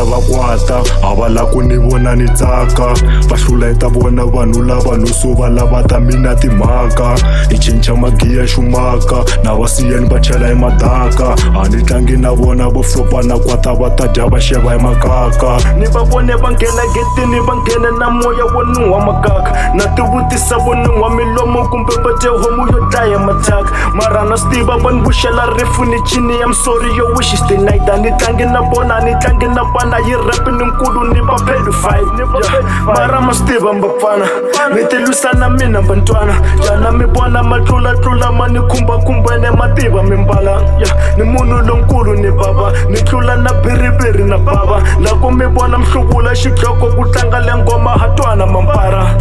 wina va kwata a va la ku ni vona ni tsaka va hluleta vona vanhu lava no suva lava ta mina timhaka ni cinca magiya shumaka na va siyeni va chela hi madaka a ni tlangi na vona vo flopa na kwata va ta dya va xeva hi makaka ni va vone va nghena getini va nghena na moya wo nuhwa makaka na tivutisa vo nuhwa milomo kumbe va dye homu yo dlaya mathaka mara na swi tiva va ni vuxela rifu ni chini I'm sorry yo wish is the night a ni tlangi na vona ni tlangi na vana yi rap ni nkulu ni va pedophile mara ma swi tiva mbapfana mi ti lwisana mina bantwana jana mi vona matlulatlula ma ni khumbakhumbene ma tiva mi mbala ni munhu lonkulu ni baba ni tlula na biribiri na baba loko mi vona mhluvula xidloko ku tlanga le ngoma hatwana mampara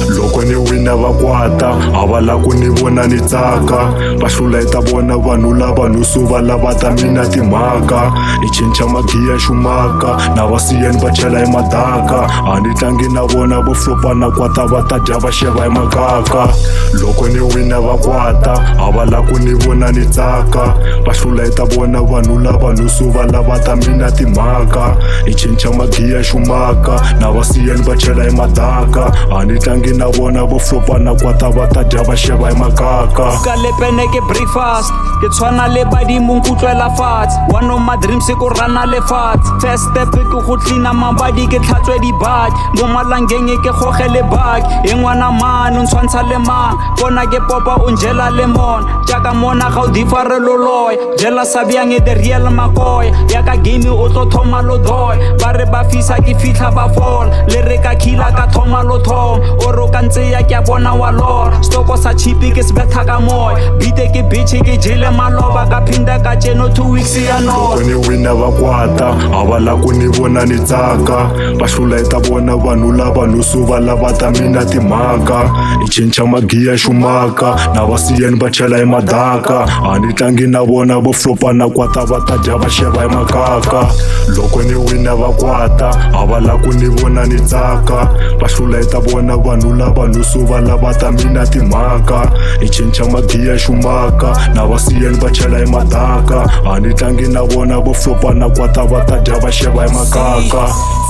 loko ni wina va kwata a va la ku ni vona ni tsaka va hluleta vona vanhu lava no suva lava ta mina timhaka ni cinca magiya shumaka na va siyeni va chela hi madaka a ni tlangi na vona vo flopa na kwata va ta dya va xeva hi makaka loko ni wina va kwata a va la ku ni vona ni tsaka va hluleta vona vanhu lava no suva lava ta mina timhaka ni cinca magiya shumaka na va siyeni va chela hi madaka a ni tlangi na vona vo flopa na kwata va ta dya va xeva hi makaka ka lepene ke breakfast ke tshwana le badimo nkutlwela fatshe one of my dreams ko rana le fatshe first step ke go cleana mabadi ke tlhatswe dibaki mo malangeng ke gogele baki e ngwana mane o ntshwantsha le mang bona ke popa o njela lemon jaaka mona ga o difareloloy jela sabiang e the real makoy ya ka game o tlo thoma lo doy ba re ba fisa ke fitlha ba fall le re ka khila ka thoma lo thom o ro ka ntse ya ke bona wa lor stoko sa chipi ke sbetha ka moy bite ke bitch ke jele maloba ka phinda ka cheno 2 weeks ya no loko ni wina va kwata a va la ku ni vona ni tsaka va hluleta vona vanhu lava no suva lava ta mina timhaka ni cinca magiya shumaka na va siyeni va chela hi madaka a ni tlangi na vona vo flopa na kwata va ta dya va xeva hi makaka loko ni wina va kwata a va la ku ni vona ni tsaka va hluleta vona vanhu lava no suva lava ta mina timhaka ni cinca magiya shumaka na va siyeni va chela hi madaka a ni tlangi na vona vo flopa na kwata va ta dya va xeva hi makaka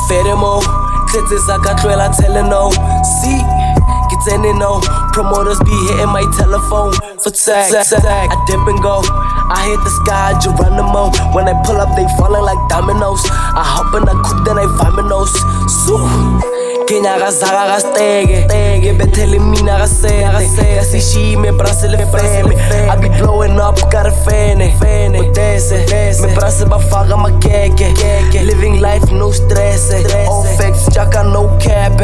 Fedemo, tletse ka tlwela Teleno. See, get in no. Promoters be hitting my telephone for tag. I dip and go. I hit the sky, Geronimo. When I pull up, they falling like dominoes. I hop in the coupe, then I find my nose. Zoo. Kenya gazaga gastege, betele mina gasete. Si she me brase le freme. I be blowing up, got a fene. Me brase bafaga makeke. Living life no stress. All facts, jaka no cap.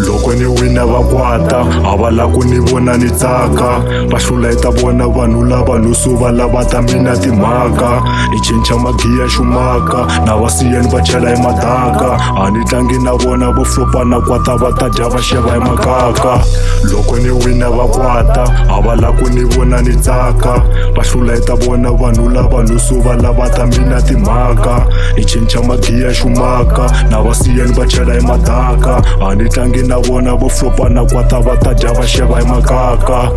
loko ni wina va kwata a va la ku ni vona ni tsaka va hluleta vona vanhu lava no suva lava ta mina timhaka ni cinca magiya shumaka na va siyeni va chela hi madaka a ni tlangi na vona vo flopa na kwata va ta dya va xeva hi makaka loko ni wina va kwata a va la ku ni vona ni tsaka va hluleta vona vanhu lava no suva lava ta mina timhaka ni cinca magiya shumaka na va siyeni va chela hi madaka a ni tlangi na vona vo flopa na kwata va ta dya va xeva hi makaka